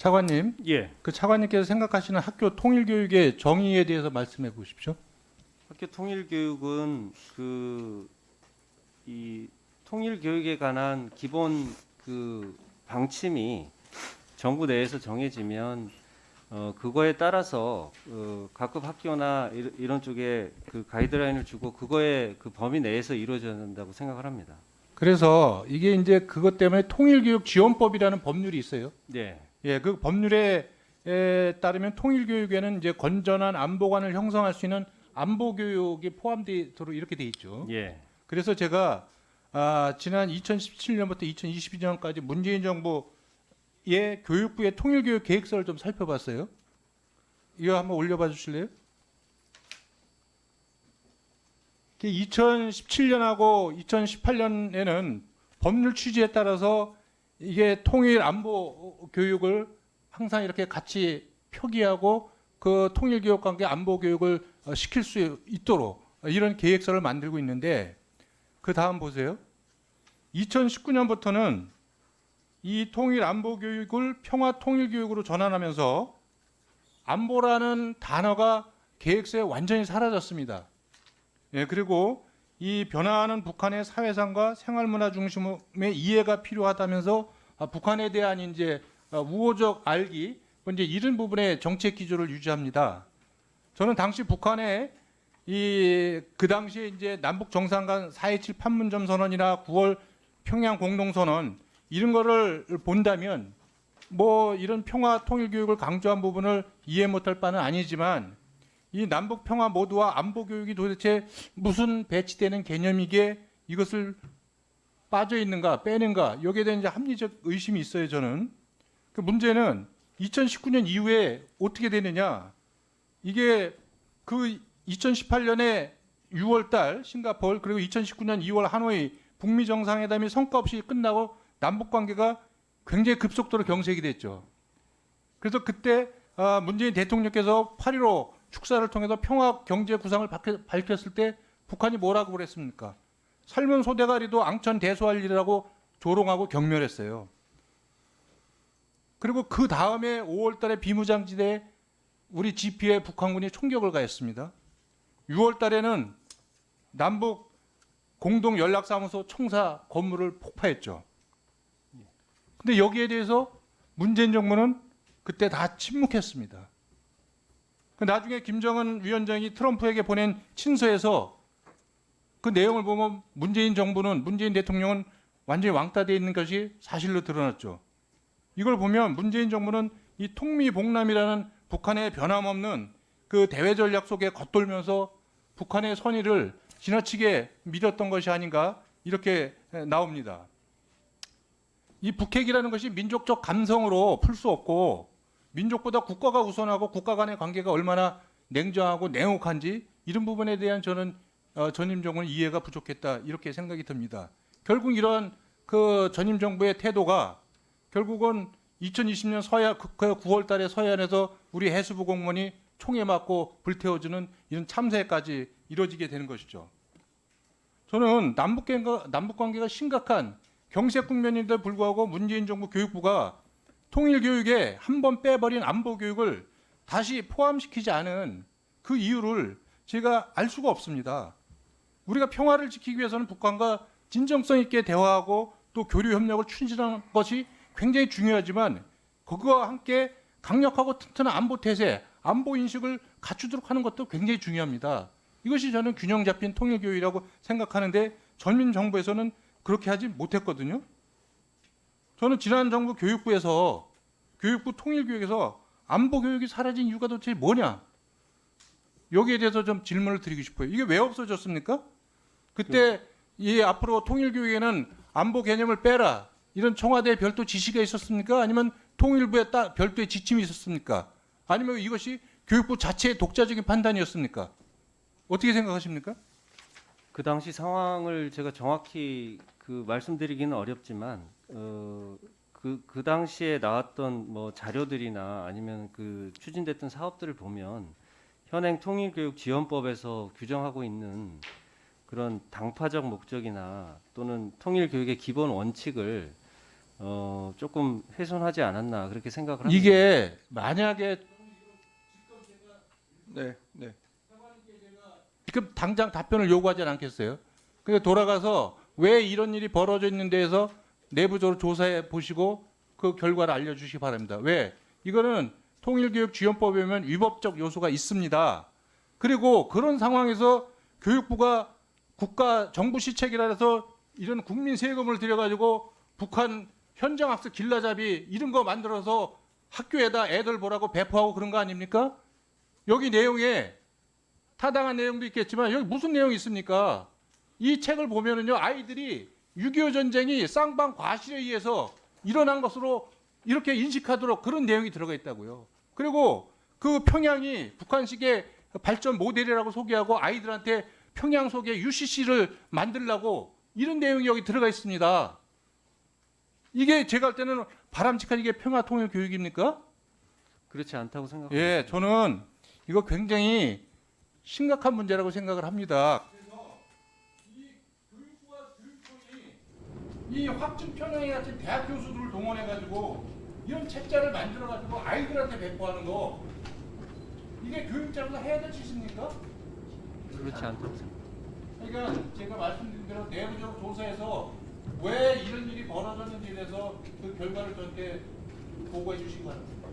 차관님, 예. 그 차관님께서 생각하시는 학교 통일교육의 정의에 대해서 말씀해 보십시오. 학교 통일 교육은 이 통일 교육에 관한 기본 방침이 정부 내에서 정해지면 그거에 따라서 각급 학교나 이런 쪽에 그 가이드라인을 주고 그거의 그 범위 내에서 이루어져야 된다고 생각을 합니다. 그래서 이게 이제 그것 때문에 통일교육지원법이라는 법률이 있어요. 네. 예, 그 법률에 따르면 통일교육에는 이제 건전한 안보관을 형성할 수 있는 안보교육이 포함되도록 이렇게 돼 있죠. 예. 그래서 제가 지난 2017년부터 2022년까지 문재인 정부의 교육부의 통일교육 계획서를 좀 살펴봤어요. 이거 한번 올려봐 주실래요? 2017년하고 2018년에는 법률 취지에 따라서 이게 통일 안보 교육을 항상 이렇게 같이 표기하고 그 통일 교육 관계 안보 교육을 시킬 수 있도록 이런 계획서를 만들고 있는데 그 다음 보세요. 2019년부터는 이 통일 안보 교육을 평화 통일 교육으로 전환하면서 안보라는 단어가 계획서에 완전히 사라졌습니다. 예, 그리고 이 변화하는 북한의 사회상과 생활문화 중심의 이해가 필요하다면서 북한에 대한 이제 우호적 알기, 이제 이런 부분의 정책 기조를 유지합니다. 저는 당시 북한의 그 당시에 이제 남북 정상 간 4.27 판문점 선언이나 9월 평양 공동선언 이런 거를 본다면 뭐 이런 평화 통일 교육을 강조한 부분을 이해 못할 바는 아니지만 이 남북 평화 모두와 안보 교육이 도대체 무슨 배치되는 개념이게 이것을 빠져 있는가 빼는가 여기에 대한 이제 합리적 의심이 있어요. 저는 그 문제는 2019년 이후에 어떻게 되느냐, 이게 그 2018년에 6월달 싱가포르 그리고 2019년 2월 하노이 북미 정상회담이 성과 없이 끝나고 남북 관계가 굉장히 급속도로 경색이 됐죠. 그래서 그때 문재인 대통령께서 8.15 축사를 통해서 평화 경제 구상을 밝혔을 때 북한이 뭐라고 그랬습니까? 삶은 소대가리도 앙천 대소할 일이라고 조롱하고 경멸했어요. 그리고 그 다음에 5월 달에 비무장지대에 우리 GP에 북한군이 총격을 가했습니다. 6월 달에는 남북 공동 연락사무소 총사 건물을 폭파했죠. 근데 여기에 대해서 문재인 정부는 그때 다 침묵했습니다. 나중에 김정은 위원장이 트럼프에게 보낸 친서에서 그 내용을 보면 문재인 대통령은 완전히 왕따되어 있는 것이 사실로 드러났죠. 이걸 보면 문재인 정부는 이 통미봉남이라는 북한의 변함없는 그 대외 전략 속에 겉돌면서 북한의 선의를 지나치게 믿었던 것이 아닌가 이렇게 나옵니다. 이 북핵이라는 것이 민족적 감성으로 풀 수 없고 민족보다 국가가 우선하고 국가 간의 관계가 얼마나 냉정하고 냉혹한지 이런 부분에 대한 저는 전임 정부는 이해가 부족했다 이렇게 생각이 듭니다. 결국 이런 그 전임 정부의 태도가 결국은 2020년 9월 달에 서해안에서 우리 해수부 공무원이 총에 맞고 불태워주는 이런 참사까지 이루어지게 되는 것이죠. 저는 남북 관계가 심각한 경색 국면인데도 불구하고 문재인 정부 교육부가 통일 교육에 한 번 빼버린 안보 교육을 다시 포함시키지 않은 그 이유를 제가 알 수가 없습니다. 우리가 평화를 지키기 위해서는 북한과 진정성 있게 대화하고 또 교류 협력을 추진하는 것이 굉장히 중요하지만 그거와 함께 강력하고 튼튼한 안보 태세, 안보 인식을 갖추도록 하는 것도 굉장히 중요합니다. 이것이 저는 균형 잡힌 통일 교육이라고 생각하는데 전민 정부에서는 그렇게 하지 못했거든요. 저는 지난 정부 교육부 통일교육에서 안보 교육이 사라진 이유가 도대체 뭐냐? 여기에 대해서 좀 질문을 드리고 싶어요. 이게 왜 없어졌습니까? 그때 앞으로 통일교육에는 안보 개념을 빼라 이런 청와대 별도 지시가 있었습니까? 아니면 통일부의 별도의 지침이 있었습니까? 아니면 이것이 교육부 자체의 독자적인 판단이었습니까? 어떻게 생각하십니까? 그 당시 상황을 제가 정확히 말씀드리기는 어렵지만 그 당시에 나왔던 뭐 자료들이나 아니면 추진됐던 사업들을 보면 현행 통일교육지원법에서 규정하고 있는 그런 당파적 목적이나 또는 통일교육의 기본 원칙을 조금 훼손하지 않았나 그렇게 생각을 합니다. 이게 만약에 네, 네. 지금 당장 답변을 요구하지 않겠어요? 근데 돌아가서 왜 이런 일이 벌어져 있는 데에서 내부적으로 조사해 보시고 그 결과를 알려주시기 바랍니다. 왜? 이거는 통일교육지원법에 보면 위법적 요소가 있습니다. 그리고 그런 상황에서 교육부가 국가 정부 시책이라 해서 이런 국민 세금을 들여가지고 북한 현장학습 길라잡이 이런 거 만들어서 학교에다 애들 보라고 배포하고 그런 거 아닙니까? 여기 내용에 타당한 내용도 있겠지만 여기 무슨 내용이 있습니까? 이 책을 보면은요, 아이들이 6.25 전쟁이 쌍방 과실에 의해서 일어난 것으로 이렇게 인식하도록 그런 내용이 들어가 있다고요. 그리고 그 평양이 북한식의 발전 모델이라고 소개하고 아이들한테 평양 속에 UCC를 만들라고 이런 내용이 여기 들어가 있습니다. 이게 제가 할 때는 바람직한 이게 평화 통일 교육입니까? 그렇지 않다고 생각합니다. 예, 저는 이거 굉장히 심각한 문제라고 생각을 합니다. 그래서 이 교육부와 교육청이 이 확증 편향에 같은 대학 교수들을 동원해가지고 이런 책자를 만들어가지고 아이들한테 배포하는 거 이게 교육자로서 해야 될 짓입니까? 그렇지 않다고 생각합니다. 그러니까 제가 말씀드린 대로 내부적으로 조사해서 왜 이런 일이 벌어졌는지에 대해서 그 결과를 저한테 보고해 주시기 바랍니다.